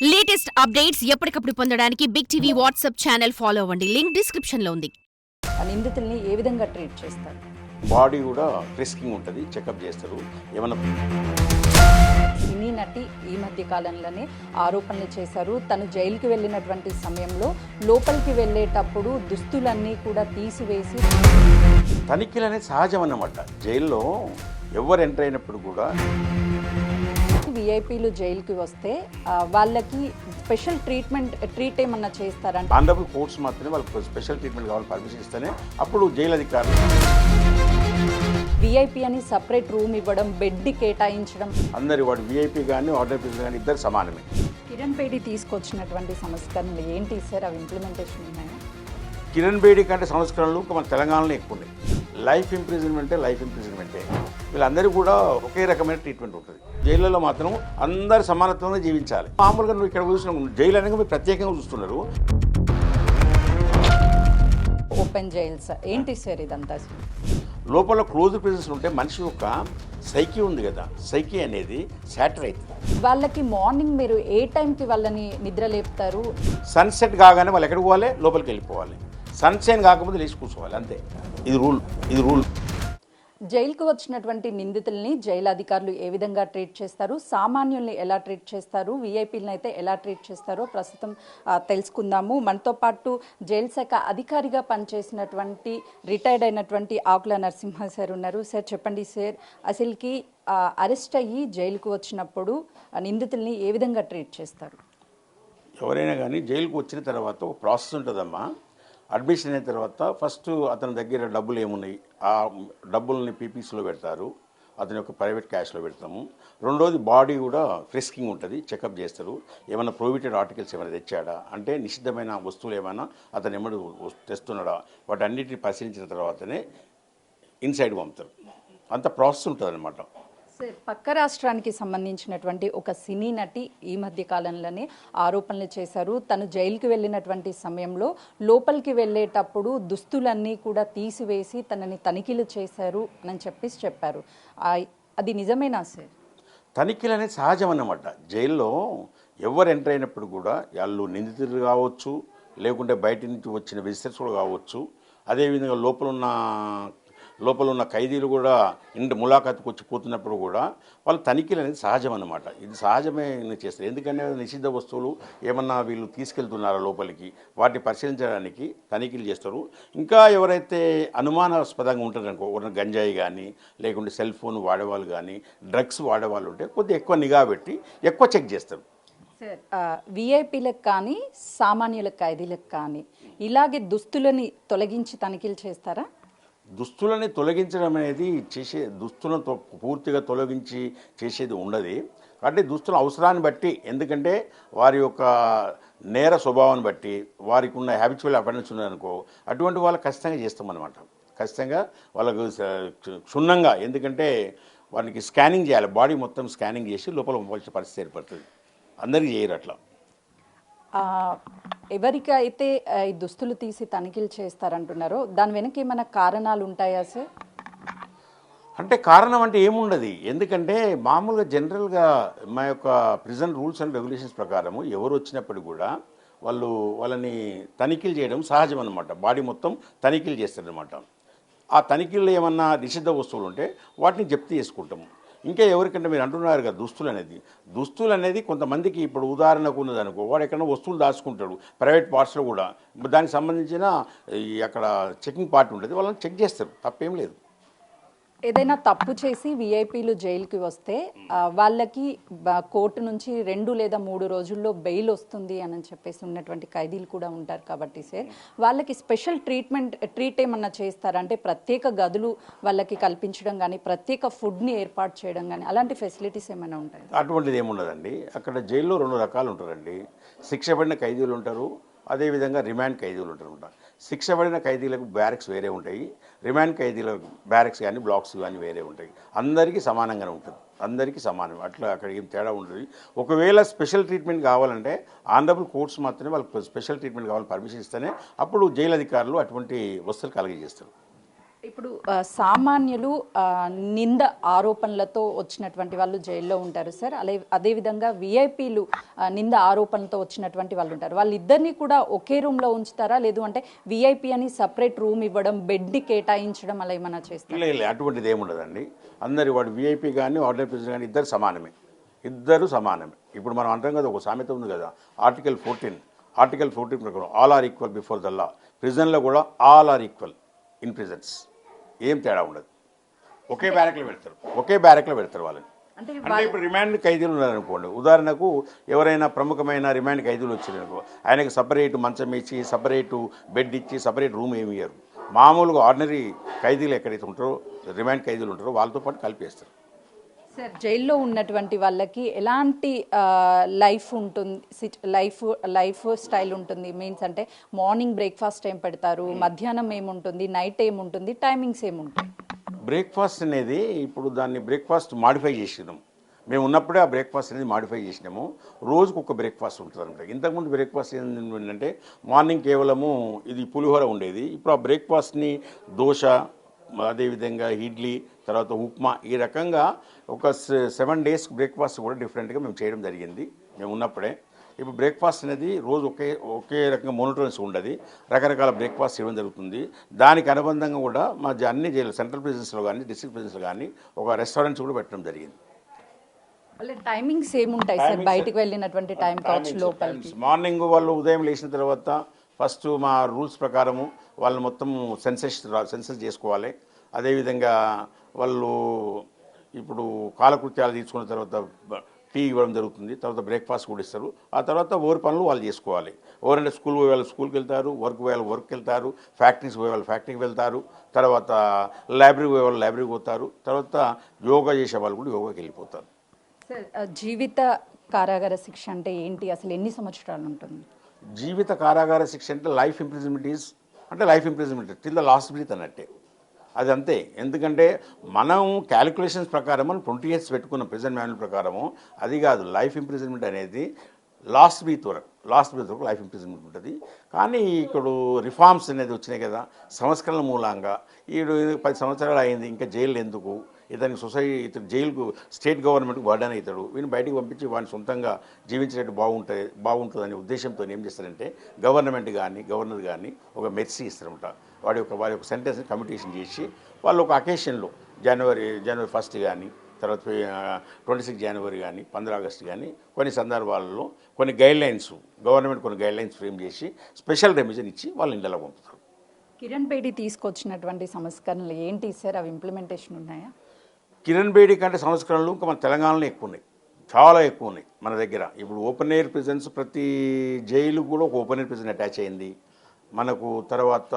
Latest updates ఎప్పటికప్పుడు పొందడానికి big TV WhatsApp channel follow అవ్వండి. లింక్ డిస్క్రిప్షన్ లో ఉంది. నిందితుల్ని ఏ విధంగా ట్రీట్ చేస్తారు? బాడీ కూడా ఫ్రిస్కింగ్ ఉంటుంది, చెకప్ చేస్తారు. ఏమన్నా సినీ నటి ఈ మధ్య కాలంలోనే ఆరోపణలు చేశారు. తను జైలుకి వెళ్ళినటువంటి సమయంలో లోపలికి వెళ్ళేటప్పుడు దుస్తులన్నీ కూడా తీసివేసి తనిఖీలు అనేది సహజం అన్నమాట. జైల్లో ఎవరు ఎంటర్ అయినప్పుడు కూడా విఐపీలు జైలుకి వస్తే వాళ్ళకి స్పెషల్ ట్రీట్ ఏమన్నా చేస్తారంటే ఆనరబుల్ కోర్ట్స్ మాత్రమే వాళ్ళకి స్పెషల్ ట్రీట్మెంట్ కావాలి పర్మిషన్ ఇస్తేనే అప్పుడు జైలు అధికారులు. విఐపీ అని సపరేట్ రూమ్ ఇవ్వడం, బెడ్ని కేటాయించడం, అందరి వాడు విఐపీ కానీ ఆర్డర్ పీపుల్ కానీ ఇద్దరు సమానమే. కిరణ్ బేడి తీసుకొచ్చినటువంటి సంస్కరణలు ఏంటి సార్? అవి ఇంప్లిమెంటేషన్ ఉన్నాయా? కిరణ్ బేడి కంటే సంస్కరణలు మన తెలంగాణలో ఎక్కువ ఉన్నాయి. లైఫ్ ఇంప్రిజన్మెంటే లైఫ్ ఇంప్రిజన్మెంటే. వీళ్ళందరూ కూడా ఒకే రకమైన ట్రీట్మెంట్ ఉంటుంది. జైళ్ళలో మాత్రం అందరు సమానత్వంగా జీవించాలి. మామూలుగా నువ్వు ఇక్కడ చూసిన జైలు అనేది మీరు ప్రత్యేకంగా చూస్తున్నారు. ఓపెన్ జైల్స్ ఏంటి సార్ ఇదంతా? లోపల క్లోజ్ ప్రిజన్స్ ఉంటే మనిషి యొక్క సైకి ఉంది కదా, సైకి అనేది శాటర్ అవుతుంది. వాళ్ళకి మార్నింగ్ మీరు ఏ టైంకి వాళ్ళని నిద్ర లేపుతారు? సన్సెట్ కాగానే వాళ్ళు ఎక్కడికి పోవాలి, లోపలికి వెళ్ళిపోవాలి. సన్షైన్ కాకముందు లేచి కూర్చోవాలి, అంతే. ఇది రూల్. జైలుకు వచ్చినటువంటి నిందితుల్ని జైలు అధికారులు ఏ విధంగా ట్రీట్ చేస్తారు, సామాన్యుల్ని ఎలా ట్రీట్ చేస్తారు, విఐపీలను అయితే ఎలా ట్రీట్ చేస్తారో ప్రస్తుతం తెలుసుకుందాము. మనతో పాటు జైలు శాఖ అధికారిగా పనిచేసినటువంటి రిటైర్డ్ అయినటువంటి ఆకుల నరసింహ సార్ ఉన్నారు. సార్ చెప్పండి సార్, అసలుకి అరెస్ట్ అయ్యి జైలుకు వచ్చినప్పుడు నిందితుల్ని ఏ విధంగా ట్రీట్ చేస్తారు? ఎవరైనా కానీ జైలుకు వచ్చిన తర్వాత ఒక ప్రాసెస్ ఉంటుందమ్మా. అడ్మిషన్ అయిన తర్వాత ఫస్ట్ అతని దగ్గర డబ్బులు ఏమున్నాయి, ఆ డబ్బుల్ని పీపీసీలో పెడతారు, అతని యొక్క ప్రైవేట్ క్యాష్లో పెడతాము. రెండోది బాడీ కూడా ఫ్రిస్కింగ్ ఉంటుంది, చెకప్ చేస్తారు. ఏమైనా ప్రొహిబిటెడ్ ఆర్టికల్స్ ఏమైనా తెచ్చాడా, అంటే నిషిద్ధమైన వస్తువులు ఏమైనా అతను ఏమైనా తెస్తున్నాడా, వాటన్నిటిని పరిశీలించిన తర్వాతనే ఇన్సైడ్ పంపుతారు. అంత ప్రాసెస్ ఉంటుంది అనమాట. సార్, పక్క రాష్ట్రానికి సంబంధించినటువంటి ఒక సినీ నటి ఈ మధ్య కాలంలోనే ఆరోపణలు చేశారు. తను జైలుకి వెళ్ళినటువంటి సమయంలో లోపలికి వెళ్ళేటప్పుడు దుస్తులన్నీ కూడా తీసివేసి తనని తనిఖీలు చేశారు అని చెప్పారు. అది నిజమేనా సార్? తనిఖీలు అనేది సహజం అన్నమాట. జైల్లో ఎవరు ఎంటర్ అయినప్పుడు కూడా వాళ్ళు నిందితులు కావచ్చు, లేకుంటే బయట నుంచి వచ్చిన విజిటర్స్ కూడా కావచ్చు, అదేవిధంగా లోపల ఉన్న ఖైదీలు కూడా ములాఖాతుకు వచ్చి పోతున్నప్పుడు కూడా వాళ్ళు తనిఖీలు అనేది సహజం అన్నమాట. ఇది సహజమే చేస్తారు. ఎందుకంటే నిషిద్ధ వస్తువులు ఏమన్నా వీళ్ళు తీసుకెళ్తున్నారో లోపలికి, వాటిని పరిశీలించడానికి తనిఖీలు చేస్తారు. ఇంకా ఎవరైతే అనుమానాస్పదంగా ఉంటారనుకో, గంజాయి కానీ లేకుంటే సెల్ ఫోన్ వాడేవాళ్ళు కానీ డ్రగ్స్ వాడేవాళ్ళు ఉంటే కొద్దిగా ఎక్కువ నిఘా పెట్టి ఎక్కువ చెక్ చేస్తారు. సార్, విఐపీలకు కానీ సామాన్యుల ఖైదీలకు కానీ ఇలాగే దుస్తులని తొలగించి తనిఖీలు చేస్తారా? దుస్తులని తొలగించడం అనేది దుస్తులను పూర్తిగా తొలగించి చేసేది ఉండదు. కాబట్టి దుస్తుల అవసరాన్ని బట్టి, ఎందుకంటే వారి యొక్క నేర స్వభావాన్ని బట్టి, వారికి ఉన్న హ్యాబిచువల్ అఫెండెన్స్ ఉన్నదనుకో, అటువంటి వాళ్ళకి ఖచ్చితంగా చేస్తామన్నమాట. ఖచ్చితంగా వాళ్ళకు క్షుణ్ణంగా, ఎందుకంటే వారికి స్కానింగ్ చేయాలి, బాడీ మొత్తం స్కానింగ్ చేసి లోపల పంపాల్సిన పరిస్థితి ఏర్పడుతుంది. అందరికీ చేయరు అట్లా. ఎవరికైతే ఈ దుస్తులు తీసి తనిఖీలు చేస్తారంటున్నారో దాని వెనక ఏమైనా కారణాలు ఉంటాయా సార్? అంటే కారణం అంటే ఏముండదు. ఎందుకంటే మామూలుగా జనరల్గా మా యొక్క ప్రిజన్ రూల్స్ అండ్ రెగ్యులేషన్స్ ప్రకారము ఎవరు వచ్చినప్పుడు కూడా వాళ్ళని తనిఖీలు చేయడం సహజం అన్నమాట. బాడీ మొత్తం తనిఖీలు చేస్తారనమాట. ఆ తనిఖీల్లో ఏమన్నా నిషిద్ధ వస్తువులు ఉంటే వాటిని జప్తు చేసుకుంటాము. ఇంకా ఎవరికంటే మీరు అంటున్నారు కదా దుస్తులు అనేది కొంతమందికి, ఇప్పుడు ఉదాహరణకు ఉన్నదనుకో, వాడు ఎక్కడైనా వస్తువులు దాచుకుంటాడు ప్రైవేట్ పార్ట్స్లో కూడా, దానికి సంబంధించిన అక్కడ చెకింగ్ పార్ట్ ఉంటుంది, వాళ్ళని చెక్ చేస్తారు, తప్పేం లేదు. ఏదైనా తప్పు చేసి విఐపీలు జైలుకి వస్తే వాళ్ళకి కోర్టు నుంచి 2 లేదా 3 రోజుల్లో బెయిల్ వస్తుంది అని చెప్పేసి ఉన్నటువంటి ఖైదీలు కూడా ఉంటారు. కాబట్టి సార్, వాళ్ళకి స్పెషల్ ట్రీట్ ఏమన్నా చేస్తారా? అంటే ప్రత్యేక గదులు వాళ్ళకి కల్పించడం కానీ, ప్రత్యేక ఫుడ్ని ఏర్పాటు చేయడం కానీ, అలాంటి ఫెసిలిటీస్ ఏమైనా ఉంటాయి? అటువంటిది ఏముండదండి. అక్కడ జైల్లో 2 రకాలు ఉంటారండి. శిక్ష పడిన ఖైదీలు ఉంటారు, అదేవిధంగా రిమాండ్ ఖైదీలు ఉంటారు. శిక్ష పడిన ఖైదీలకు బ్యారక్స్ వేరే ఉంటాయి, రిమాండ్ ఖైదీలకు బ్యారక్స్ కానీ బ్లాక్స్ కానీ వేరే ఉంటాయి. అందరికీ సమానంగానే ఉంటుంది, అందరికీ సమానం. అట్లా అక్కడ ఏం తేడా ఉంటుంది. ఒకవేళ స్పెషల్ ట్రీట్మెంట్ కావాలంటే ఆనరబుల్ కోర్ట్స్ మాత్రమే వాళ్ళకి స్పెషల్ ట్రీట్మెంట్ కావాలని పర్మిషన్ ఇస్తేనే అప్పుడు జైలు అధికారులు అటువంటి వస్తువులు కలగజేస్తారు. ఇప్పుడు సామాన్యులు నింద ఆరోపణలతో వచ్చినటువంటి వాళ్ళు జైల్లో ఉంటారు సార్. అదేవిధంగా విఐపీలు నింద ఆరోపణలతో వచ్చినటువంటి వాళ్ళు ఉంటారు. వాళ్ళిద్దరినీ కూడా ఒకే రూమ్లో ఉంచుతారా, లేదు అంటే విఐపీ అని సపరేట్ రూమ్ ఇవ్వడం, బెడ్ని కేటాయించడం అలా ఏమైనా చేస్తారు? లేదు, అటువంటిది ఏముండదండి. అందరి వాడు విఐపీ కానీ ఆర్డినరీ ప్రిజనర్ కానీ ఇద్దరు సమానమే. ఇప్పుడు మనం అంటాం కదా, ఒక సామెత ఉంది కదా, ఆర్టికల్ 14 ప్రకారం all are equal before the law. ప్రిజన్లో కూడా all are equal in prisons. ఏం తేడా ఉండదు. ఒకే బ్యారెక్లో పెడతారు వాళ్ళని. అంటే ఇప్పుడు రిమాండ్ ఖైదీలు ఉన్నారనుకోండి, ఉదాహరణకు ఎవరైనా ప్రముఖమైన రిమాండ్ ఖైదీలు వచ్చారనుకో, ఆయనకి సపరేట్ మంచం ఇచ్చి, సపరేటు బెడ్ ఇచ్చి, సపరేట్ రూమ్ ఏమి ఇయ్యరు. మామూలుగా ఆర్డినరీ ఖైదీలు ఎక్కడైతే ఉంటారో, రిమాండ్ ఖైదీలు ఉంటారో వాళ్ళతో పాటు కలిపేస్తారు. సార్, జైల్లో ఉన్నటువంటి వాళ్ళకి ఎలాంటి లైఫ్ ఉంటుంది, లైఫ్ స్టైల్ ఉంటుంది? మీన్స్ అంటే మార్నింగ్ బ్రేక్ఫాస్ట్ ఏం పెడతారు, మధ్యాహ్నం ఏముంటుంది, నైట్ ఏముంటుంది, టైమింగ్స్ ఏముంటాయి? బ్రేక్ఫాస్ట్ అనేది ఇప్పుడు దాన్ని బ్రేక్ఫాస్ట్ మాడిఫై చేసినాం. మేము ఉన్నప్పుడే ఆ బ్రేక్ఫాస్ట్ అనేది మాడిఫై చేసినాము. రోజుకు ఒక బ్రేక్ఫాస్ట్ ఉంటుంది అనమాట. ఇంతకుముందు బ్రేక్ఫాస్ట్ ఏంటంటే మార్నింగ్ కేవలము ఇది పులిహోర ఉండేది. ఇప్పుడు ఆ బ్రేక్ఫాస్ట్ని దోశ, అదేవిధంగా ఇడ్లీ, తర్వాత ఉప్మా, ఈ రకంగా ఒక 7 days బ్రేక్ఫాస్ట్ కూడా డిఫరెంట్గా మేము చేయడం జరిగింది మేము ఉన్నప్పుడే. ఇప్పుడు బ్రేక్ఫాస్ట్ అనేది రోజు ఒకే రకంగా మోనోటోనస్ ఉండదు, రకరకాల బ్రేక్ఫాస్ట్ ఇవ్వడం జరుగుతుంది. దానికి అనుబంధంగా కూడా మా అన్ని జైలు, సెంట్రల్ ప్రిజన్స్లో కానీ డిస్ట్రిక్ట్ ప్రిజన్స్లో కానీ ఒక రెస్టారెంట్స్ కూడా పెట్టడం జరిగింది. టైమింగ్స్ ఏముంటాయి సార్? బయటికి వెళ్ళినటువంటి టైం కావచ్చు లోపలికి? మార్నింగ్ వాళ్ళు ఉదయం లేచిన తర్వాత ఫస్ట్ మా రూల్స్ ప్రకారము వాళ్ళు మొత్తం సెన్సస్ చేసుకోవాలి. అదేవిధంగా వాళ్ళు ఇప్పుడు కాలకృత్యాలు తీసుకున్న తర్వాత టీ ఇవ్వడం జరుగుతుంది. తర్వాత బ్రేక్ఫాస్ట్ కూడా ఇస్తారు. ఆ తర్వాత ఓరి పనులు వాళ్ళు చేసుకోవాలి. ఓరంటే స్కూల్ పోయే వాళ్ళు స్కూల్కి వెళ్తారు, వర్క్ పోయే వాళ్ళు వర్క్కి వెళ్తారు, ఫ్యాక్టరీస్ పోయే వాళ్ళు ఫ్యాక్టరీకి వెళ్తారు, తర్వాత లైబ్రరీ పోయే వాళ్ళు లైబ్రరీకి పోతారు, తర్వాత యోగా చేసే వాళ్ళు కూడా యోగాకి వెళ్ళిపోతారు. సార్, జీవిత కారాగార శిక్ష అంటే ఏంటి, అసలు ఎన్ని సంవత్సరాలు ఉంటుంది? జీవిత కారాగార శిక్ష అంటే life imprisonment till the last breath అన్నట్టే. అది అంతే. ఎందుకంటే మనం క్యాలిక్యులేషన్స్ ప్రకారం మనం 20 years పెట్టుకున్న ప్రెజెంట్ మాన్యువల్ ప్రకారము అది కాదు. లైఫ్ ఇంప్రిజన్మెంట్ అనేది లాస్ట్ బ్రీత్ వరకు లైఫ్ ఇంప్రిజన్మెంట్ ఉంటుంది. కానీ ఇక్కడ రిఫార్మ్స్ అనేది వచ్చినాయి కదా, సంస్కరణల మూలంగా 10 సంవత్సరాలు అయింది, ఇంకా జైలు ఎందుకు, ఇతనికి ఇతను జైలుకు స్టేట్ గవర్నమెంట్కి బర్డెన్ అవుతాడు, వీని బయటికి పంపించి వాడిని సొంతంగా జీవించేటట్టు బాగుంటుందనే ఉద్దేశంతో ఏం చేస్తారంటే గవర్నర్ కానీ ఒక మెర్సీ ఇస్తారన్నమాట. వారి యొక్క సెంటెన్స్ని కమ్యూటేషన్ చేసి వాళ్ళు ఒక అకేషన్లో జనవరి 1st కానీ, తర్వాత 26 January కానీ, 15 August కానీ కొన్ని సందర్భాలలో కొన్ని గవర్నమెంట్ కొన్ని గైడ్లైన్స్ ఫ్రేమ్ చేసి స్పెషల్ రెమిషన్ ఇచ్చి వాళ్ళ ఇండ్లలో పంపుతారు. కిరణ్ బేడి తీసుకొచ్చినటువంటి సంస్కరణలు ఏంటి సార్? అవి ఇంప్లిమెంటేషన్ ఉన్నాయా? కిరణ్ బేడి కంటే సంస్కరణలు ఇంకా మన తెలంగాణలో ఎక్కువ ఉన్నాయి, చాలా ఎక్కువ ఉన్నాయి మన దగ్గర. ఇప్పుడు ఓపెన్ ఎయిర్ ప్రిజన్స్, ప్రతి జైలు కూడా ఒక ఓపెన్ ఎయిర్ ప్రిజన్ అటాచ్ అయింది మనకు. తర్వాత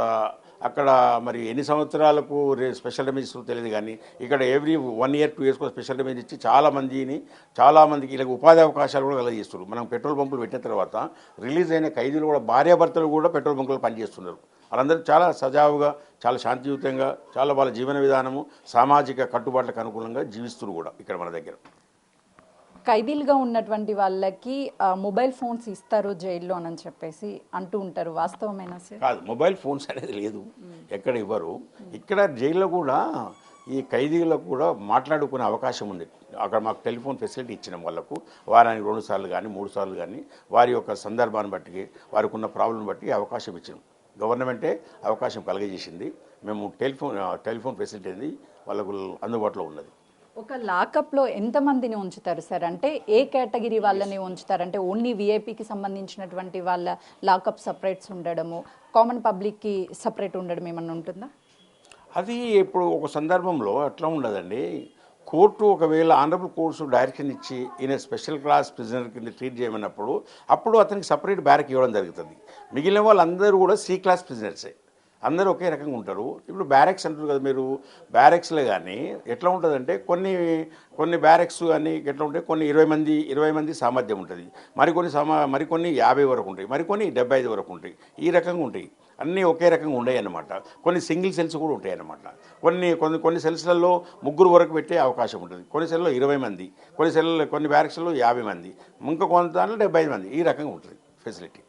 అక్కడ మరి ఎన్ని సంవత్సరాలకు స్పెషల్ రెమిజెస్ తెలియదు, కానీ ఇక్కడ ఎవ్రీ 1 year 2 years కూడా స్పెషల్ రెమిజ్ ఇచ్చి చాలామందికి ఇలా ఉపాధి అవకాశాలు కూడా కలగజేస్తున్నారు. మనం పెట్రోల్ బంకులు పెట్టిన తర్వాత రిలీజ్ అయిన ఖైదీలు కూడా భార్యాభర్తలు కూడా పెట్రోల్ బంకులు పనిచేస్తున్నారు. వాళ్ళందరూ చాలా సజావుగా, చాలా శాంతియుతంగా, చాలా వాళ్ళ జీవన విధానము సామాజిక కట్టుబాట్లకు అనుకూలంగా జీవిస్తున్నారు కూడా ఇక్కడ మన దగ్గర. ఖైదీలుగా ఉన్నటువంటి వాళ్ళకి మొబైల్ ఫోన్స్ ఇస్తారు జైల్లో అని చెప్పేసి అంటూ ఉంటారు, వాస్తవమేనా సార్? కాదు, మొబైల్ ఫోన్స్ అనేది లేదు, ఎక్కడ ఇవ్వరు. ఇక్కడ జైల్లో కూడా ఈ ఖైదీలకు కూడా మాట్లాడుకునే అవకాశం ఉంది. అక్కడ మాకు టెలిఫోన్ ఫెసిలిటీ ఇచ్చినాం వాళ్ళకు. వారానికి 2 సార్లు కానీ 3 సార్లు కానీ వారి యొక్క సందర్భాన్ని బట్టి, వారికి ఉన్న ప్రాబ్లం బట్టి అవకాశం ఇచ్చినాం. గవర్నమెంటే అవకాశం కలగజేసింది. మేము టెలిఫోన్ ఫెసిలిటీ అనేది వాళ్ళకు అందుబాటులో ఉన్నది. ఒక లాకప్లో ఎంతమందిని ఉంచుతారు సార్? అంటే ఏ కేటగిరీ వాళ్ళని ఉంచుతారు? అంటే ఓన్లీ విఐపికి సంబంధించినటువంటి వాళ్ళ లాకప్ సపరేట్స్ ఉండడము, కామన్ పబ్లిక్కి సపరేట్ ఉండడం ఏమన్నా ఉంటుందా? అది ఇప్పుడు ఒక సందర్భంలో అట్లా ఉండదండి. కోర్టు ఒకవేళ ఆనరబుల్ కోర్ట్స్ డైరెక్షన్ ఇచ్చి ఈయన స్పెషల్ క్లాస్ ప్రిజనర్ కింద ట్రీట్ చేయమన్నప్పుడు అప్పుడు అతనికి సపరేట్ బ్యారక్ ఇవ్వడం జరుగుతుంది. మిగిలిన వాళ్ళందరూ కూడా C class ప్రిజనర్సే, అందరూ ఒకే రకంగా ఉంటారు. ఇప్పుడు బ్యారెక్స్ అంటారు కదా మీరు, బ్యారెక్స్లో కానీ ఎట్లా ఉంటుందంటే కొన్ని బ్యారెక్స్ కానీ ఎట్లా ఉంటాయి, కొన్ని 20 మంది సామర్థ్యం ఉంటుంది, మరికొన్ని 50 వరకు ఉంటాయి, మరికొన్ని 75 వరకు ఉంటాయి. ఈ రకంగా ఉంటాయి, అన్నీ ఒకే రకంగా ఉండేవి అన్నమాట. కొన్ని సింగిల్ సెల్స్ కూడా ఉంటాయి అన్నమాట. కొన్ని సెల్స్లలో 3 వరకు పెట్టే అవకాశం ఉంటుంది, కొన్ని సెల్లో 20 మంది, కొన్ని బ్యారెక్స్లో 50 మంది, ఇంకా కొంత దాంట్లో 75 మంది, ఈ రకంగా ఉంటుంది ఫెసిలిటీ.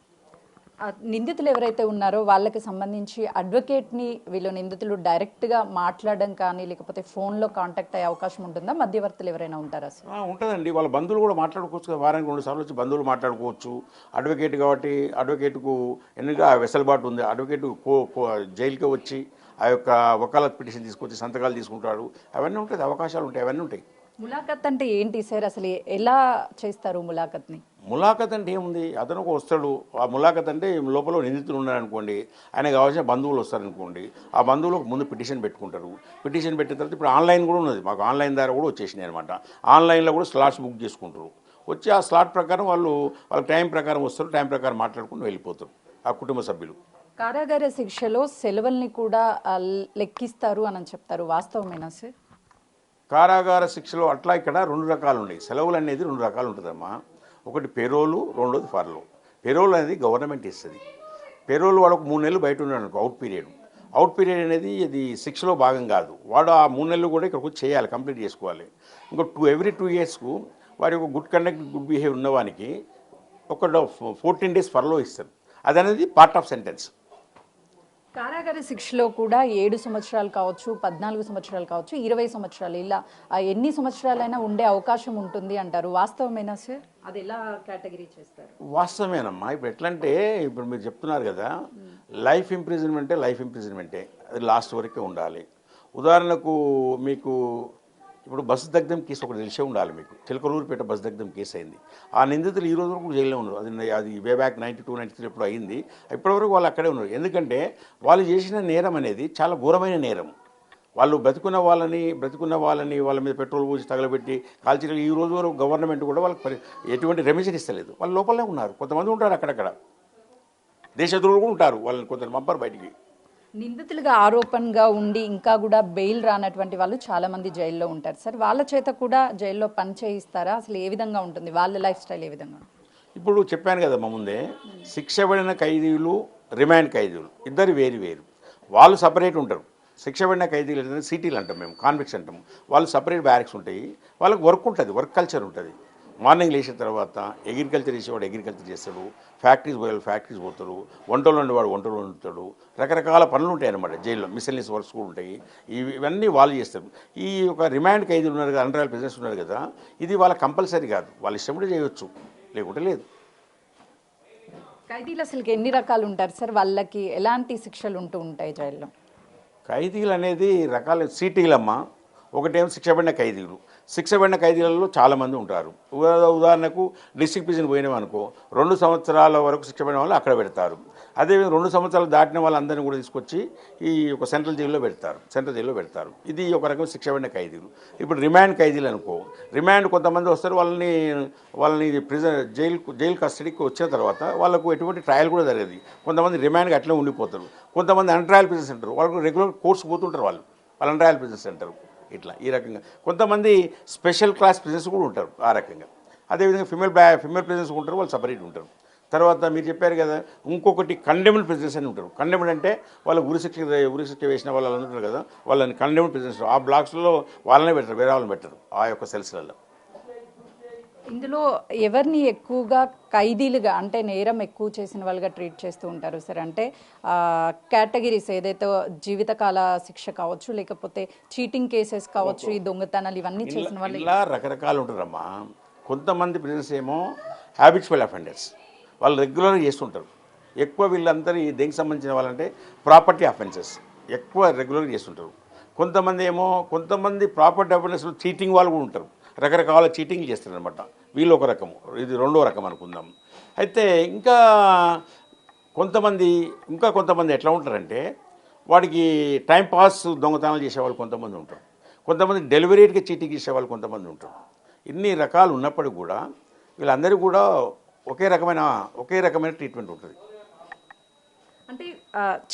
నిందితులు ఎవరైతే ఉన్నారో వాళ్ళకి సంబంధించి అడ్వకేట్ని వీళ్ళు నిందితులు డైరెక్ట్గా మాట్లాడడం కానీ లేకపోతే ఫోన్లో కాంటాక్ట్ అయ్యే అవకాశం ఉంటుందా? మధ్యవర్తులు ఎవరైనా ఉంటారా సార్? ఉంటుందండి. వాళ్ళ బంధువులు కూడా మాట్లాడుకోవచ్చు కదా, వారానికి 2 సార్లు వచ్చి బంధువులు మాట్లాడుకోవచ్చు. అడ్వకేట్ కాబట్టి అడ్వకేట్కు ఎన్నిగా వెసులుబాటు ఉంది. అడ్వకేట్ జైలుకి వచ్చి ఆ యొక్క వకాలత్ పిటిషన్ తీసుకొచ్చి సంతకాలు తీసుకుంటాడు. అవన్నీ ఉంటాయి, అవకాశాలు ఉంటాయి, అవన్నీ ఉంటాయి. ములాఖత్ అంటే ఏంటి సార్? అసలు ఎలా చేస్తారు ములాఖత్ని? ములాఖత్ అంటే ఏముంది, అతను ఒక వస్తాడు. ఆ ములాఖత్ అంటే లోపల నిందితులు ఉన్నారనుకోండి, ఆయనకు కావాల్సిన బంధువులు వస్తారనుకోండి, ఆ బంధువులకు ముందు పిటిషన్ పెట్టుకుంటారు. పిటిషన్ పెట్టిన తర్వాత ఇప్పుడు ఆన్లైన్ కూడా ఉన్నది, మాకు ఆన్లైన్ ద్వారా కూడా వచ్చేసినాయి అనమాట. ఆన్లైన్లో కూడా స్లాట్స్ బుక్ చేసుకుంటారు. వచ్చి ఆ స్లాట్ ప్రకారం వాళ్ళ టైం ప్రకారం వస్తారు, టైం ప్రకారం మాట్లాడుకుని వెళ్ళిపోతారు ఆ కుటుంబ సభ్యులు. కారాగార శిక్షలో సెలవుల్ని కూడా లెక్కిస్తారు అని చెప్తారు, వాస్తవమేనా సార్? కారాగార శిక్షలో అట్లా ఇక్కడ 2 రకాలు ఉన్నాయి. సెలవులు అనేది 2 రకాలు ఉంటుందమ్మా. ఒకటి పెరోలు, రెండోది ఫర్లో. పెరోల్ అనేది గవర్నమెంట్ ఇస్తుంది. పెరోల్ వాడు ఒక 3 నెలలు బయట ఉన్నాడు అనుకో, అవుట్ పీరియడ్. అవుట్ పీరియడ్ అనేది ఇది శిక్షలో భాగం కాదు. వాడు ఆ 3 నెలలు కూడా ఇక్కడికి వచ్చి చేయాలి, కంప్లీట్ చేసుకోవాలి. ఇంకో ఎవ్రీ 2 ఇయర్స్కు వాడి ఒక గుడ్ కండక్ట్, గుడ్ బిహేవ్ ఉన్నవానికి ఒక 14 డేస్ ఫర్లో ఇస్తారు. అది అనేది పార్ట్ ఆఫ్ సెంటెన్స్. కారాగార శిక్షలో కూడా 7 సంవత్సరాలు కావచ్చు, 14 సంవత్సరాలు కావచ్చు, 20 సంవత్సరాలు, ఇలా ఎన్ని సంవత్సరాలైనా ఉండే అవకాశం ఉంటుంది అంటారు, వాస్తవమేనా సార్? అది ఎలా కేటగిరీ చేస్తారు? వాస్తవమేనమ్మా. ఇప్పుడు ఎట్లంటే, ఇప్పుడు మీరు చెప్తున్నారు కదా, లైఫ్ ఇంప్రిజన్మెంటే లైఫ్ ఇంప్రిజన్మెంటే, అది లాస్ట్ వరకే ఉండాలి. ఉదాహరణకు మీకు ఇప్పుడు బస్సు దగ్ధం కేసు ఒకటి తెలిసే ఉండాలి మీకు. చిలకలూరుపేట బస్సు దగ్ధం కేసు అయింది. ఆ నిందితులు ఈ రోజు వరకు జైల్లో ఉన్నారు. అది వే బ్యాక్ 92, 93 ఎప్పుడు అయింది. ఇప్పటివరకు వాళ్ళు అక్కడే ఉన్నారు. ఎందుకంటే వాళ్ళు చేసిన నేరం అనేది చాలా ఘోరమైన నేరం. వాళ్ళు బ్రతుకున్న వాళ్ళని వాళ్ళ మీద పెట్రోల్ పోసి తగలబెట్టి కాల్చి ఈ రోజు వరకు గవర్నమెంట్ కూడా వాళ్ళకి ఎటువంటి రెమిషన్ ఇస్తలేదు. వాళ్ళు లోపలనే ఉన్నారు. కొంతమంది ఉంటారు అక్కడక్కడ, దేశద్రోహులు కూడా ఉంటారు. వాళ్ళని కొందరు పంపరు బయటికి. నిందితులుగా ఆరోపణగా ఉండి ఇంకా కూడా బెయిల్ రానటువంటి వాళ్ళు చాలా మంది జైల్లో ఉంటారు సార్. వాళ్ళ చేత కూడా జైల్లో పని చేయిస్తారా? అసలు ఏ విధంగా ఉంటుంది వాళ్ళ లైఫ్ స్టైల్, ఏ విధంగా? ఇప్పుడు చెప్పాను కదా మా ముందే, శిక్ష పడిన ఖైదీలు, రిమాండ్ ఖైదీలు ఇద్దరు వేరు. వాళ్ళు సపరేట్ ఉంటారు. శిక్ష పడిన ఖైదీలు అంటే సిటీలు అంటాం మేము, కాన్విక్స్ అంటాము. వాళ్ళు సపరేట్ బ్యారక్స్ ఉంటాయి. వాళ్ళకి వర్క్ ఉంటుంది, వర్క్ కల్చర్ ఉంటుంది. మార్నింగ్ లేచిన తర్వాత అగ్రికల్చర్ చేసేవాడు అగ్రికల్చర్ చేస్తాడు, ఫ్యాక్టరీస్ పోయేవాళ్ళు ఫ్యాక్టరీస్ పోతారు, వంటలు వండేవాడు వంటలు వండుతాడు. రకరకాల పనులు ఉంటాయి అన్నమాట జైల్లో. మిస్సెల్నియస్ వర్క్స్ కూడా ఉంటాయి. ఇవన్నీ వాళ్ళు చేస్తారు. ఈ ఒక రిమాండ్ ఖైదీలు ఉన్నారు కదా, అండర్ బిజినెస్ ఉన్నారు కదా, ఇది వాళ్ళ కంపల్సరీ కాదు, వాళ్ళు ఇష్టపడి చేయవచ్చు, లేకుంటే లేదు. ఖైదీలు అసలు ఎన్ని రకాలు ఉంటారు సార్? వాళ్ళకి ఎలాంటి శిక్షలు ఉంటూ ఉంటాయి జైల్లో? ఖైదీలు అనేది రకాల సిటీలమ్మా. ఒకటేమో శిక్ష పడిన ఖైదీలు. శిక్ష పడిన ఖైదీలలో చాలామంది ఉంటారు. ఉదాహరణకు డిస్ట్రిక్ట్ ప్రిజన్ పోయినామనుకో, 2 సంవత్సరాల వరకు శిక్ష పడిన వాళ్ళు అక్కడ పెడతారు. అదేవిధంగా 2 సంవత్సరాలు దాటిన వాళ్ళందరినీ కూడా తీసుకొచ్చి ఈ ఒక సెంట్రల్ జైల్లో పెడతారు. ఇది ఒక రకం శిక్ష పడిన ఖైదీలు. ఇప్పుడు రిమాండ్ ఖైదీలు అనుకో, రిమాండ్ కొంతమంది వస్తారు, వాళ్ళని జైలు కస్టడీకి వచ్చిన తర్వాత వాళ్ళకు ఎటువంటి ట్రయల్ కూడా జరగదు. కొంతమంది రిమాండ్కి అట్లే ఉండిపోతారు. కొంతమంది అన్ట్రయల్ ప్రిజన్ సెంటర్, వాళ్ళకు రెగ్యులర్ కోర్సు పోతుంటారు. వాళ్ళు అన్ట్రయల్ ప్రిజన్ సెంటర్. ఇట్లా ఈ రకంగా కొంతమంది స్పెషల్ క్లాస్ ప్రిజన్స్ కూడా ఉంటారు ఆ రకంగా. అదేవిధంగా ఫిమేల్ ప్రిజన్స్ ఉంటారు, వాళ్ళు సపరేట్ ఉంటారు. తర్వాత మీరు చెప్పారు కదా, ఇంకొకటి కండెమ్డ్ ప్రిజన్స్ అని ఉంటారు. కండెమ్డ్ అంటే వాళ్ళు ఉరిశిక్ష వేసిన వాళ్ళు ఉంటారు కదా, వాళ్ళని కండెమ్డ్ ప్రిజన్స్, ఆ బ్లాక్స్లో వాళ్ళనే పెడతారు, వేరే వాళ్ళని పెట్టరు ఆ యొక్క సెల్స్లలో. ఇందులో ఎవరిని ఎక్కువగా ఖైదీలుగా, అంటే నేరం ఎక్కువ చేసిన వాళ్ళుగా ట్రీట్ చేస్తూ ఉంటారు సార్? అంటే కేటగిరీస్ ఏదైతే జీవితకాల శిక్ష కావచ్చు, లేకపోతే చీటింగ్ కేసెస్ కావచ్చు, ఈ దొంగతనాలు ఇవన్నీ చేసిన వాళ్ళు ఇలా రకరకాలు ఉంటారమ్మా. కొంతమంది ప్రిజన్స్ ఏమో హ్యాబిచువల్ అఫెండర్స్, వాళ్ళు రెగ్యులర్గా చేస్తుంటారు. ఎక్కువ వీళ్ళందరూ దేనికి సంబంధించిన వాళ్ళంటే ప్రాపర్టీ అఫెన్సెస్ ఎక్కువ రెగ్యులర్గా చేస్తుంటారు. కొంతమంది ప్రాపర్టీ అఫెన్సెస్లో చీటింగ్ వాళ్ళు కూడా ఉంటారు. రకరకాల చీటింగ్లు చేస్తారనమాట. వీళ్ళు ఒక రకము, ఇది రెండో రకం అనుకుందాం. అయితే ఇంకా కొంతమంది ఎట్లా ఉంటారంటే, వాడికి టైంపాస్ దొంగతనాలు చేసేవాళ్ళు కొంతమంది ఉంటారు. కొంతమంది డెలివరీగా చీటింగ్ చేసేవాళ్ళు కొంతమంది ఉంటారు. ఇన్ని రకాలు ఉన్నప్పటికీ కూడా వీళ్ళందరికీ కూడా ఒకే రకమైన ట్రీట్మెంట్ ఉంటుంది. అంటే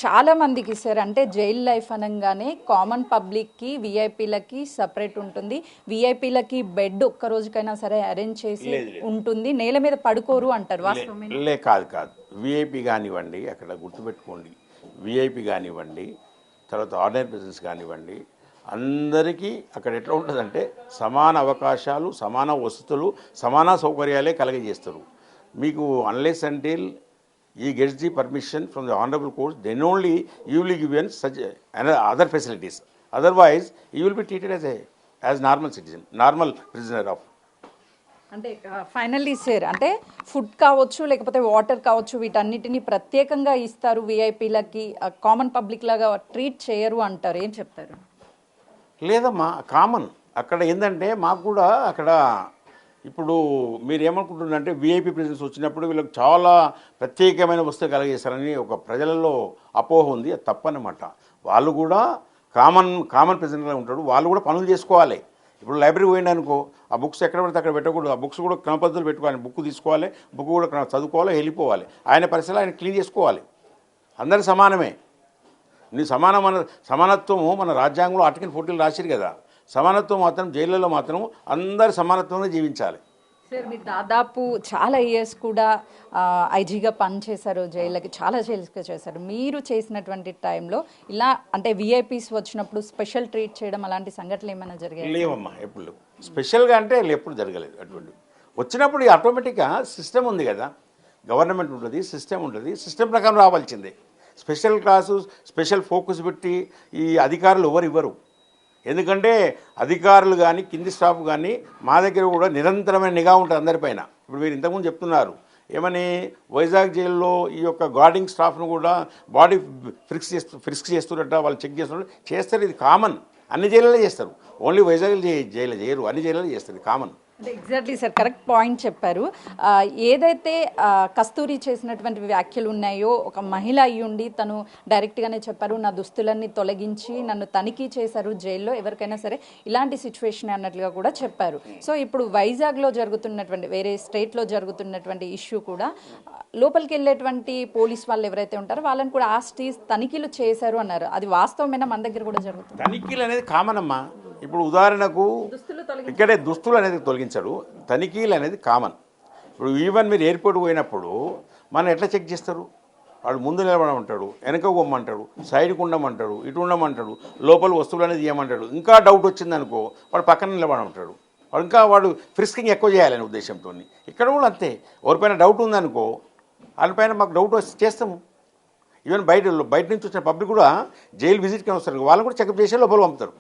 చాలా మందికి సార్, అంటే జైల్ లైఫ్ అనగానే కామన్ పబ్లిక్కి, విఐపీలకి సపరేట్ ఉంటుంది. విఐపీలకి బెడ్ ఒక్క రోజుకైనా సరే అరేంజ్ చేసి ఉంటుంది, నేల మీద పడుకోరు అంటారు, వాస్తవమే? కాదు. విఐపీ కానివ్వండి, అక్కడ గుర్తుపెట్టుకోండి, విఐపీ కానివ్వండి, తర్వాత ఆర్డినరీ బిజినెస్ కానివ్వండి, అందరికీ అక్కడ ఎట్లా ఉంటుందంటే సమాన అవకాశాలు, సమాన వసతులు, సమాన సౌకర్యాలే కలగజేస్తారు. మీకు unless until he gets the permission from the honorable court, then only you will be given such other facilities. Otherwise, he will be treated as normal citizen, normal prisoner of. అంటే ఫైనల్లీ సార్, అంటే food కావచ్చు లేకపోతే water కావచ్చు వీటన్నిటిని ప్రత్యేకంగా ఇస్తారు వీఐపీలకి, common public లాగా treat చేయరు అంటారు, ఏం చెప్తారు? లేదమ్మా, కామన్. అక్కడ ఏంటంటే మాకు కూడా అక్కడ ఇప్పుడు మీరు ఏమనుకుంటున్నారంటే వీఐపీ ప్రెసిడెన్స్ వచ్చినప్పుడు వీళ్ళకి చాలా ప్రత్యేకమైన వస్తువు కలగజేస్తారని ఒక ప్రజలలో అపోహ ఉంది. అది తప్పనమాట. వాళ్ళు కూడా కామన్ ప్రెసిడెంట్గా ఉంటాడు, వాళ్ళు కూడా పనులు చేసుకోవాలి. ఇప్పుడు లైబ్రరీ పోయిందనుకో, ఆ బుక్స్ ఎక్కడ పడితే అక్కడ పెట్టకూడదు, ఆ బుక్స్ కూడా క్రమపద్ధతులు పెట్టుకోవాలి. బుక్ తీసుకోవాలి, బుక్ కూడా చదువుకోవాలి, వెళ్ళిపోవాలి. ఆయన పరిసరాలు ఆయన క్లీన్ చేసుకోవాలి. అందరూ సమానమే. నీ సమానత్వము మన రాజ్యాంగంలో ఆర్టికల్ 14 రాసిరు కదా. సమానత్వం మాత్రం జైళ్ళలో మాత్రం అందరు సమానత్వంగా జీవించాలి. సార్, మీరు దాదాపు చాలా ఇయర్స్ కూడా ఐజీగా పనిచేశారు, జైళ్ళకి చాలా జైల్స్గా చేశారు. మీరు చేసినటువంటి టైంలో ఇలా అంటే వీఐపీస్ వచ్చినప్పుడు స్పెషల్ ట్రీట్ చేయడం అలాంటి సంఘటనలు ఏమైనా జరిగాయి? లేవమ్మా, ఎప్పుడు స్పెషల్గా అంటే ఎప్పుడు జరగలేదు. అటువంటి వచ్చినప్పుడు ఆటోమేటిక్గా సిస్టమ్ ఉంది కదా, గవర్నమెంట్ ఉంటుంది, సిస్టమ్ ఉంటుంది, సిస్టమ్ ప్రకారం రావాల్సిందే. స్పెషల్ క్లాసు స్పెషల్ ఫోకస్ పెట్టి ఈ అధికారులు ఎవరు ఇవ్వరు. ఎందుకంటే అధికారులు కానీ కింది స్టాఫ్ కానీ మా దగ్గర కూడా నిరంతరమైన నిఘా ఉంటుంది అందరిపైన. ఇప్పుడు మీరు ఇంతకుముందు చెప్తున్నారు వైజాగ్ జైల్లో ఈ యొక్క గార్డింగ్ స్టాఫ్ను కూడా బాడీ ఫ్రిస్క్ చేస్తున్నట్ట, వాళ్ళు చెక్ చేస్తారు. ఇది కామన్, అన్ని జైళ్ళలో చేస్తారు. ఓన్లీ వైజాగ్ జైలు చేయరు, అన్ని జైళ్ళలో చేస్తారు. కామన్. అంటే ఎగ్జాక్ట్లీ సార్, కరెక్ట్ పాయింట్ చెప్పారు. ఏదైతే కస్తూరి చేసినటువంటి వ్యాఖ్యలు ఉన్నాయో, ఒక మహిళ అయ్యుండి తను డైరెక్ట్గానే చెప్పారు, నా దుస్తులన్నీ తొలగించి నన్ను తనిఖీ చేశారు జైల్లో, ఎవరికైనా సరే ఇలాంటి సిచ్యువేషన్ అన్నట్లుగా కూడా చెప్పారు. సో ఇప్పుడు వైజాగ్లో జరుగుతున్నటువంటి, వేరే స్టేట్లో జరుగుతున్నటువంటి ఇష్యూ కూడా లోపలికి వెళ్ళేటువంటి పోలీస్ వాళ్ళు ఎవరైతే ఉంటారో వాళ్ళని కూడా తనిఖీలు చేశారు అన్నారు. అది వాస్తవమైన మన దగ్గర కూడా జరుగుతుంది. తనిఖీలు అనేది కామన్ అమ్మా. ఇప్పుడు ఉదాహరణకు ఇక్కడే దుస్తులు అనేది తొలగించాడు, తనిఖీలు అనేది కామన్. ఇప్పుడు ఈవెన్ మీరు ఎయిర్పోర్ట్ పోయినప్పుడు మనం ఎట్లా చెక్ చేస్తారు? వాడు ముందు నిలబడమంటాడు, వెనక పోమ్మంటాడు, సైడ్కి ఉండమంటాడు, ఇటు ఉండమంటాడు, లోపల వస్తువులు అనేది ఇవ్వమంటాడు. ఇంకా డౌట్ వచ్చిందనుకో వాడు పక్కన నిలబడమంటాడు. వాడు ఫ్రిస్కింగ్ ఎక్కువ చేయాలనే ఉద్దేశంతో. ఇక్కడ కూడా అంతే, ఎవరిపైన డౌట్ ఉందనుకో వాళ్ళపైన మాకు డౌట్ చేస్తాము. ఈవెన్ బయట నుంచి వచ్చిన పబ్లిక్ కూడా జైలు విజిట్కి వస్తారు, వాళ్ళని కూడా చెకప్ చేసే లోపల పంపుతారు.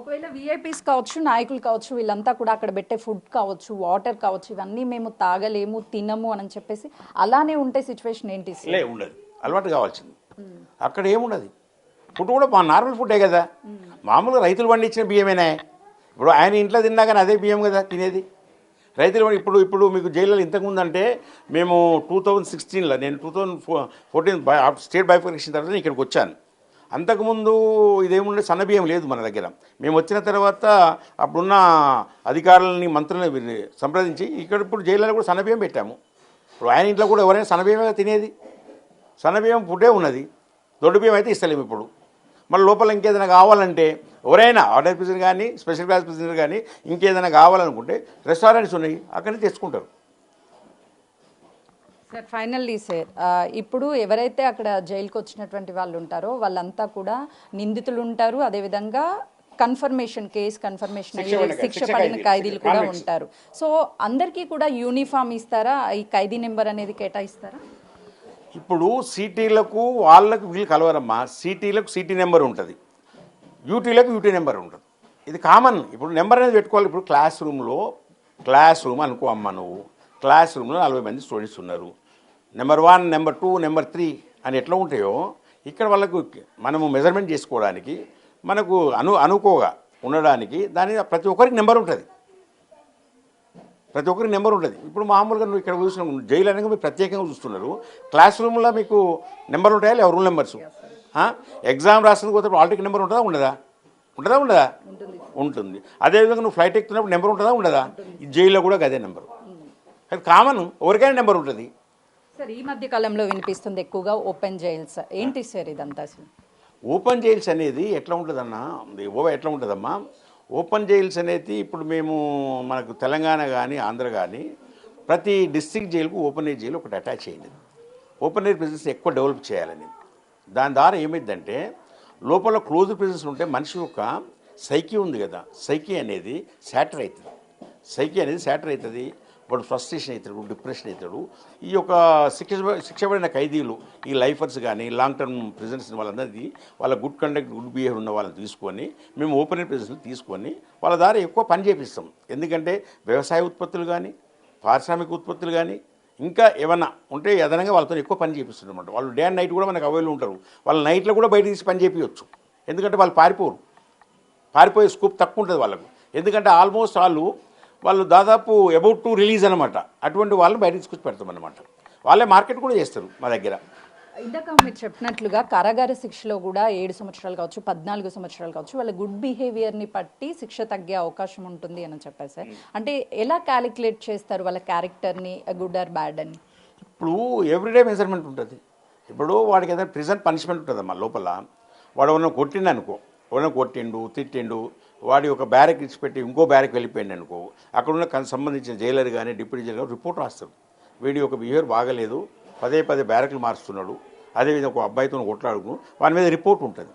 ఒకవేళ వీఐపీస్ కావచ్చు, నాయకులు కావచ్చు, వీళ్ళంతా కూడా అక్కడ పెట్టే ఫుడ్ కావచ్చు, వాటర్ కావచ్చు, ఇవన్నీ మేము తాగలేము, తినము అని చెప్పేసి అలానే ఉంటే సిచ్యువేషన్ ఏంటి? ఉండదు, అలవాటు కావాల్సింది. అక్కడ ఏముండదు. ఫుడ్ కూడా మా నార్మల్ ఫుడ్డే కదా, మామూలుగా రైతులు పండించిన బియ్యమేనా. ఇప్పుడు ఆయన ఇంట్లో తిన్నా కానీ అదే బియ్యం కదా తినేది. రైతులు ఇప్పుడు మీకు జైల్లో ఇంతకుముందు అంటే మేము 2016లో, నేను 2014 స్టేట్ బైఫర్కేషన్ తర్వాత ఇక్కడికి వచ్చాను. అంతకుముందు ఇదేముండే సన్నబియ్యం లేదు మన దగ్గర. మేము వచ్చిన తర్వాత అప్పుడున్న అధికారులని మంత్రులని సంప్రదించి ఇక్కడ ఇప్పుడు జైల్లో కూడా సన్నబియ్యం పెట్టాము. ఇప్పుడు ఆయన ఇంట్లో కూడా ఎవరైనా సన్నబియ్యమే తినేది, సన్నబియ్యం ఫుడ్డే ఉన్నది. దొడ్డు బియ్యం అయితే ఇస్తలేము. ఇప్పుడు మళ్ళీ లోపల ఇంకేదైనా కావాలంటే ఎవరైనా ఆర్డర్ ప్రిజనర్ కానీ స్పెషల్ క్లాస్ ప్రిజనర్ కానీ ఇంకేదైనా కావాలనుకుంటే రెస్టారెంట్స్ ఉన్నాయి, అక్కడి నుంచి తెచ్చుకుంటారు. సార్, ఫైనల్లీ సార్, ఇప్పుడు ఎవరైతే అక్కడ జైలుకి వచ్చినటువంటి వాళ్ళు ఉంటారో వాళ్ళంతా కూడా నిందితులు ఉంటారు, అదేవిధంగా కేసు కన్ఫర్మేషన్ అయ్యే శిక్ష పడిన ఖైదీలు కూడా ఉంటారు. సో అందరికీ కూడా యూనిఫామ్ ఇస్తారా? ఈ ఖైదీ నెంబర్ అనేది కేటాయిస్తారా? ఇప్పుడు సిటీలకు వాళ్ళకు వీళ్ళు కలవరమ్మా. సిటీలకు సిటీ నెంబర్ ఉంటుంది, యూటీలకు యూటీ నెంబర్ ఉంటుంది. ఇది కామన్. ఇప్పుడు నెంబర్ అనేది పెట్టుకోవాలి. ఇప్పుడు క్లాస్ రూమ్ అనుకో అమ్మ, నువ్వు క్లాస్ రూమ్లో 40 మంది స్టూడెంట్స్ ఉన్నారు. నెంబర్ 1, నెంబర్ 2, నెంబర్ 3 అని ఎట్లా ఉంటాయో ఇక్కడ వాళ్ళకు మనము మెజర్మెంట్ చేసుకోవడానికి మనకు అనుకోగా ఉండడానికి దాని ప్రతి ఒక్కరికి నెంబర్ ఉంటుంది. ఇప్పుడు మామూలుగా నువ్వు ఇక్కడ చూసిన జైలు అనేది మీరు ప్రత్యేకంగా చూస్తున్నారు. క్లాస్ రూమ్లో మీకు నెంబర్ ఉంటాయా లేవు? Rule numbers. ఎగ్జామ్ రాసిన పోతే ఆల్రెడీ నెంబర్ ఉంటుందా ఉండదా? ఉంటుంది. అదేవిధంగా నువ్వు ఫ్లైట్ ఎక్కుతున్నప్పుడు నెంబర్ ఉంటుందా ఉండదా? ఈ జైల్లో కూడా అదే నెంబరు. అది కామన్, ఎవరికైనా నెంబర్ ఉంటుంది. సార్, ఈ మధ్య కాలంలో వినిపిస్తుంది ఎక్కువగా ఓపెన్ జైల్స్. ఏంటి సార్ ఇదంతా? ఓపెన్ జైల్స్ అనేది ఎట్లా ఉంటుందమ్మా? ఓపెన్ జైల్స్ అనేది ఇప్పుడు మనకు తెలంగాణ కానీ ఆంధ్ర కానీ ప్రతి డిస్ట్రిక్ట్ జైలుకు ఓపెన్ ఎయిర్ జైలు ఒకటి అటాచ్ అయింది. ఓపెన్ ఎయిర్ ప్రిజన్స్ ఎక్కువ డెవలప్ చేయాలని. దాని ద్వారా ఏమైందంటే లోపల క్లోజ్డ్ ప్రిజన్స్ ఉంటే మనిషి యొక్క సైకి ఉంది కదా, సైకి అనేది శాటర్ అవుతుంది. వాడు ఫ్రస్ట్రేషన్ అవుతాడు, డిప్రెషన్ అవుతాడు. ఈ యొక్క శిక్షపడిన ఖైదీలు, ఈ లైఫర్స్ కానీ లాంగ్ టర్మ్ ప్రిజనర్స్ వాళ్ళందరికీ వాళ్ళ గుడ్ కండక్ట్, గుడ్ బిహేవియర్ ఉన్న వాళ్ళని తీసుకొని మేము ఓపెన్ ఎయిర్ ప్రిజన్స్ని తీసుకొని వాళ్ళ ద్వారా ఎక్కువ పని చేపిస్తాం. ఎందుకంటే వ్యవసాయ ఉత్పత్తులు కానీ, పారిశ్రామిక ఉత్పత్తులు కానీ, ఇంకా ఏమన్నా ఉంటే అదనంగా వాళ్ళతో ఎక్కువ పని చేపిస్తుంది అనమాట. వాళ్ళు డే అండ్ నైట్ కూడా మనకు అవైలబుల్ ఉంటారు. వాళ్ళ నైట్లో కూడా బయట తీసి పని చేపించవచ్చు. ఎందుకంటే వాళ్ళు పారిపోయే స్కోప్ తక్కువ ఉంటుంది వాళ్ళకు. ఎందుకంటే ఆల్మోస్ట్ వాళ్ళు దాదాపు అబౌట్ టు రిలీజ్ అనమాట. అటువంటి వాళ్ళు బయట తీసుకొచ్చి పెడతాం అనమాట. వాళ్ళే మార్కెట్ కూడా చేస్తారు మా దగ్గర. ఇందాక మీరు చెప్పినట్లుగా కారాగార శిక్షలో కూడా 7 సంవత్సరాలు కావచ్చు, 14 సంవత్సరాలు కావచ్చు, వాళ్ళ గుడ్ బిహేవియర్ని బట్టి శిక్ష తగ్గే అవకాశం ఉంటుంది అని చెప్పారు సార్. అంటే ఎలా క్యాలిక్యులేట్ చేస్తారు వాళ్ళ క్యారెక్టర్ని, గుడ్ ఆర్ బ్యాడ్ అని? ఇప్పుడు ఎవ్రీడే మెజర్మెంట్ ఉంటుంది. ఇప్పుడు వాడికి ఏదైనా ప్రిజెంట్ పనిష్మెంట్ ఉంటుందమ్మా లోపల. వాడు ఎవరైనా కొట్టిండు అనుకో, ఎవరైనా కొట్టిండు, తిట్టిండు, వాడి ఒక బ్యారెక్ ఇచ్చిపెట్టి ఇంకో బ్యారెక్ వెళ్ళిపోయింది అనుకో, అక్కడున్న సంబంధించిన జైలర్ కానీ డిప్యూటీ జైలర్ రిపోర్ట్ రాస్తారు. వీడి యొక్క బిహేవియర్ బాగలేదు, పదే బ్యారెక్లు మారుస్తున్నాడు, అదేవిధంగా ఒక అబ్బాయితో కొట్లాడుకుని వాని మీద రిపోర్ట్ ఉంటుంది.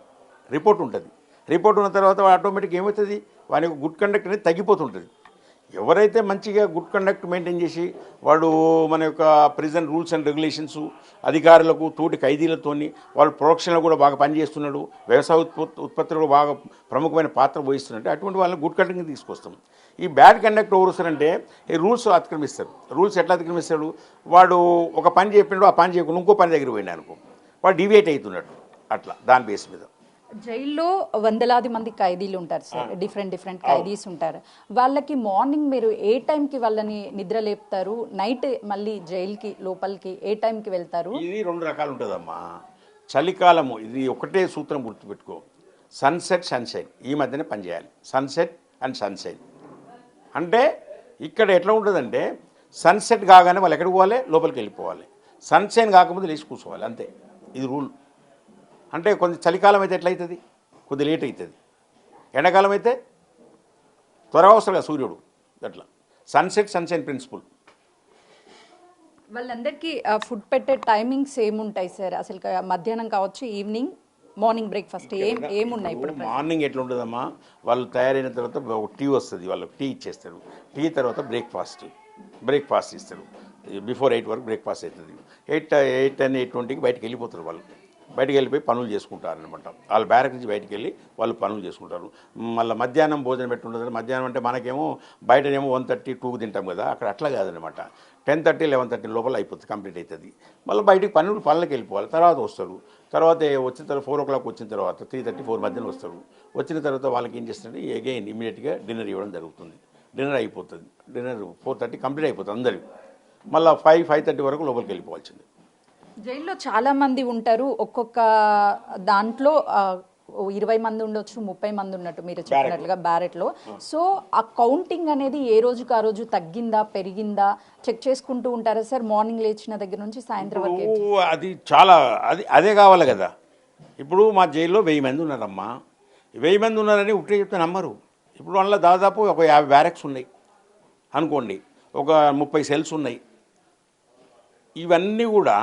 రిపోర్ట్ ఉన్న తర్వాత ఆటోమేటిక్ ఏమవుతుంది, వాని యొక్క గుడ్ కండక్ట్ అనేది తగ్గిపోతుంటుంది. ఎవరైతే మంచిగా గుడ్ కండక్ట్ మెయింటైన్ చేసి వాడు మన యొక్క ప్రిజన్ రూల్స్ అండ్ రెగ్యులేషన్స్, అధికారులకు తోటి ఖైదీలతోని వాళ్ళు ప్రొడక్షన్లో కూడా బాగా పనిచేస్తున్నాడు, వ్యవసాయ ఉత్పత్తులు బాగా ప్రముఖమైన పాత్ర వహిస్తున్నట్టు అటువంటి వాళ్ళని గుడ్ కండక్ట్ని తీసుకొస్తాం. ఈ బ్యాడ్ కండక్ట్ ఎవరు వస్తారంటే ఈ రూల్స్ అతిక్రమిస్తారు. రూల్స్ ఎట్లా అతిక్రమిస్తాడు, వాడు ఒక పని చెప్పినాడు, ఆ పని చేయకుండా ఇంకో పని దగ్గర పోయినా అనుకో, వాడు డివియేట్ అవుతున్నట్టు. అట్లా దాని బేస్ మీద జైల్లో వందలాది మంది ఖైదీలు ఉంటారు సార్, డిఫరెంట్ ఖైదీస్ ఉంటారు. వాళ్ళకి మార్నింగ్ మీరు ఏ టైంకి వాళ్ళని నిద్ర లేపుతారు, నైట్ మళ్ళీ జైలుకి లోపలికి ఏ టైంకి వెళ్తారు? ఇది 2 రకాలు ఉంటుందమ్మా. చలికాలము ఇది ఒకటే సూత్రం గుర్తుపెట్టుకో, సన్సెట్ సన్షైన్ ఈ మధ్యనే పనిచేయాలి. సన్సెట్ అండ్ సన్షైన్ అంటే ఇక్కడ ఎట్లా ఉంటుందంటే సన్సెట్ కాగానే వాళ్ళు ఎక్కడికి పోవాలి, లోపలికి వెళ్ళిపోవాలి. సన్షైన్ కాకముందు లేచి కూర్చోవాలి, అంతే. ఇది రూల్. అంటే కొంచెం చలికాలం అయితే ఎట్లయితుంది, కొద్ది లేట్ అవుతుంది. ఎండాకాలం అయితే త్వరగా వస్తాడు కదా సూర్యుడు. అట్లా సన్సెట్ సన్షైన్ ప్రిన్సిపల్. వాళ్ళందరికీ ఫుడ్ పెట్టే టైమింగ్స్ ఏముంటాయి సార్? అసలు మధ్యాహ్నం కావచ్చు, ఈవినింగ్, మార్నింగ్ బ్రేక్ఫాస్ట్ ఏమున్నాయి? ఇప్పుడు మార్నింగ్ ఎట్లా ఉంటుందమ్మా, వాళ్ళు తయారైన తర్వాత టీ వస్తుంది, వాళ్ళకి టీ ఇచ్చేస్తారు. టీ తర్వాత బ్రేక్ఫాస్ట్ ఇస్తారు. బిఫోర్ 8 వరకు బ్రేక్ఫాస్ట్ అవుతుంది. 8:10, 8:20కి బయటకు వెళ్ళిపోతారు. వాళ్ళు బయటకు వెళ్ళిపోయి పనులు చేసుకుంటారు అనమాట. వాళ్ళ బ్యారక్ నుంచి బయటకు వెళ్ళి వాళ్ళు పనులు చేసుకుంటారు. మళ్ళీ మధ్యాహ్నం భోజనం పెట్టి ఉంటుంది. మధ్యాహ్నం అంటే మనకేమో బయటనేమో 1:30, 2కి తింటాం కదా, అక్కడ అట్లా కాదనమాట. 10:30, 11:30 లోపల అయిపోతుంది, కంప్లీట్ అవుతుంది. మళ్ళీ బయటికి పనులకి వెళ్ళిపోవాలి. తర్వాత వస్తారు. తర్వాత వచ్చిన తర్వాత 4 o'clock వచ్చిన తర్వాత 3:30, 4 మధ్యలో వస్తారు. వచ్చిన తర్వాత వాళ్ళకి ఏం చేస్తారంటే అగైన్ ఇమీడియట్గా డిన్నర్ ఇవ్వడం జరుగుతుంది. డిన్నర్ అయిపోతుంది. డిన్నర్ 4:30 కంప్లీట్ అయిపోతుంది అందరికీ. మళ్ళీ 5:30 వరకు లోపలికి వెళ్ళిపోవాల్సింది. జైల్లో చాలా మంది ఉంటారు. ఒక్కొక్క దాంట్లో 20 మంది ఉండొచ్చు, 30 మంది ఉన్నట్టు మీరు చెప్పినట్లుగా బ్యారెట్లో. సో ఆ కౌంటింగ్ అనేది ఏ రోజుకి ఆ రోజు తగ్గిందా, పెరిగిందా చెక్ చేసుకుంటూ ఉంటారా సార్? మార్నింగ్ లేచిన దగ్గర నుంచి సాయంత్రం వరకు అది చాలా అదే కావాలి కదా. ఇప్పుడు మా జైల్లో 1000 మంది ఉన్నారమ్మా. 1000 మంది ఉన్నారని ఒకటే చెప్తే నమ్మరు. ఇప్పుడు అందులో దాదాపు ఒక 50 బ్యారెక్స్ ఉన్నాయి అనుకోండి, ఒక 30 సెల్స్ ఉన్నాయి. ఇవన్నీ కూడా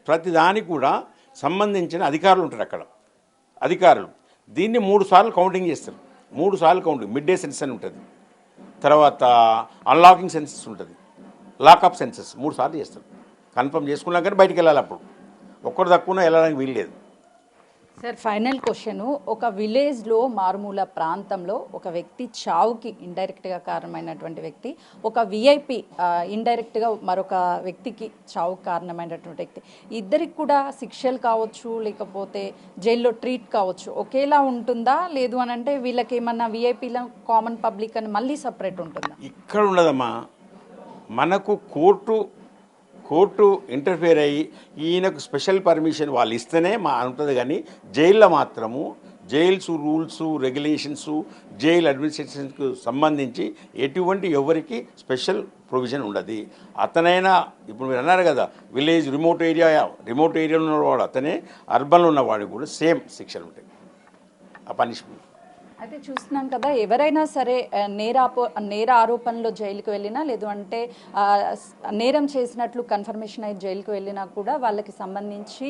ప్రతిదానికి కూడా సంబంధించిన అధికారులు ఉంటారు అక్కడ. అధికారులు దీన్ని 3 సార్లు కౌంటింగ్ చేస్తారు. 3 సార్లు కౌంటింగ్. మిడ్ డే సెన్సస్ అని ఉంటుంది, తర్వాత అన్లాకింగ్ సెన్సస్ ఉంటుంది, లాకప్ సెన్సస్ 3 సార్లు చేస్తారు. కన్ఫర్మ్ చేసుకున్నా కానీ బయటికి వెళ్ళాలి. అప్పుడు ఒక్కరు తక్కువ వెళ్ళడానికి వీల్లేదు. సార్ ఫైనల్ క్వశ్చన్, ఒక విలేజ్లో మారుమూల ప్రాంతంలో ఒక వ్యక్తి చావుకి ఇండైరెక్ట్గా కారణమైనటువంటి వ్యక్తి, ఒక విఐపి ఇండైరెక్ట్గా మరొక వ్యక్తికి చావుకి కారణమైనటువంటి వ్యక్తి, ఇద్దరికి కూడా శిక్షలు కావచ్చు, లేకపోతే జైల్లో ట్రీట్ కావచ్చు, ఒకేలా ఉంటుందా? లేదు అని అంటే వీళ్ళకి ఏమన్నా విఐపీల కామన్ పబ్లిక్ అని మళ్ళీ సపరేట్ ఉంటుందా? ఇక్కడ ఉండదమ్మా. మనకు కోర్టు ఇంటర్ఫియర్ అయ్యి ఈయనకు స్పెషల్ పర్మిషన్ వాళ్ళు ఇస్తేనే ఉంటుంది. కానీ జైల్లో మాత్రము జైల్స్ రూల్స్ రెగ్యులేషన్స్, జైల్ అడ్మినిస్ట్రేషన్కు సంబంధించి ఎటువంటి ఎవరికి స్పెషల్ ప్రొవిజన్ ఉండదు. అతనైనా ఇప్పుడు మీరు అన్నారు కదా విలేజ్ రిమోట్ ఏరియాలో ఉన్నవాడు అతనే, అర్బన్లో ఉన్నవాడికి కూడా సేమ్ శిక్షలు ఉంటాయి, ఆ పనిష్మెంట్. అయితే చూస్తున్నాం కదా, ఎవరైనా సరే నేర ఆరోపణలో జైలుకు వెళ్ళినా, లేదు అంటే నేరం చేసినట్లు కన్ఫర్మేషన్ అయ్యి జైలుకు వెళ్ళినా కూడా వాళ్ళకి సంబంధించి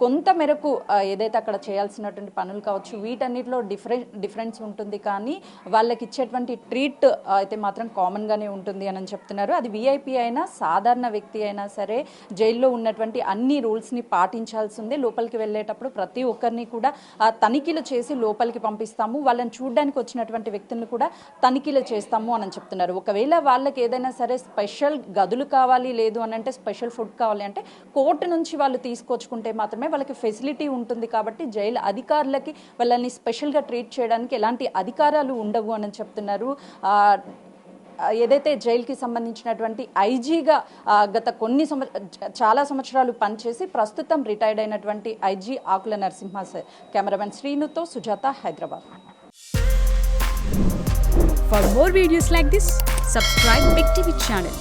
కొంత మేరకు ఏదైతే అక్కడ చేయాల్సినటువంటి పనులు కావచ్చు వీటన్నిటిలో డిఫరెన్స్ ఉంటుంది, కానీ వాళ్ళకి ఇచ్చేటువంటి ట్రీట్ అయితే మాత్రం కామన్గానే ఉంటుంది అని చెప్తున్నారు. అది విఐపి అయినా సాధారణ వ్యక్తి అయినా సరే జైల్లో ఉన్నటువంటి అన్ని రూల్స్ని పాటించాల్సి ఉంది. లోపలికి వెళ్ళేటప్పుడు ప్రతి ఒక్కరిని కూడా తనిఖీలు చేసి లోపలికి పంపిస్తాము, వాళ్ళని చూడడానికి వచ్చినటువంటి వ్యక్తులను కూడా తనిఖీలు చేస్తాము అని చెప్తున్నారు. ఒకవేళ వాళ్ళకి ఏదైనా సరే స్పెషల్ గదులు కావాలి, లేదు అని అంటే స్పెషల్ ఫుడ్ కావాలి అంటే కోర్టు నుంచి వాళ్ళు తీసుకొచ్చుకుంటే మాత్రమే వాళ్ళకి ఫెసిలిటీ ఉంటుంది. కాబట్టి జైలు అధికారులకి వాళ్ళని స్పెషల్గా ట్రీట్ చేయడానికి ఎలాంటి అధికారాలు ఉండవు అని చెప్తున్నారు. ఏదైతే జైలుకి సంబంధించినటువంటి ఐజీగా గత చాలా సంవత్సరాలు పనిచేసి ప్రస్తుతం రిటైర్డ్ అయినటువంటి ఐజీ ఆకుల నరసింహ. కెమెరామెన్ శ్రీనుతో Sujatha, Hyderabad. For more videos like this, subscribe Big TV channel.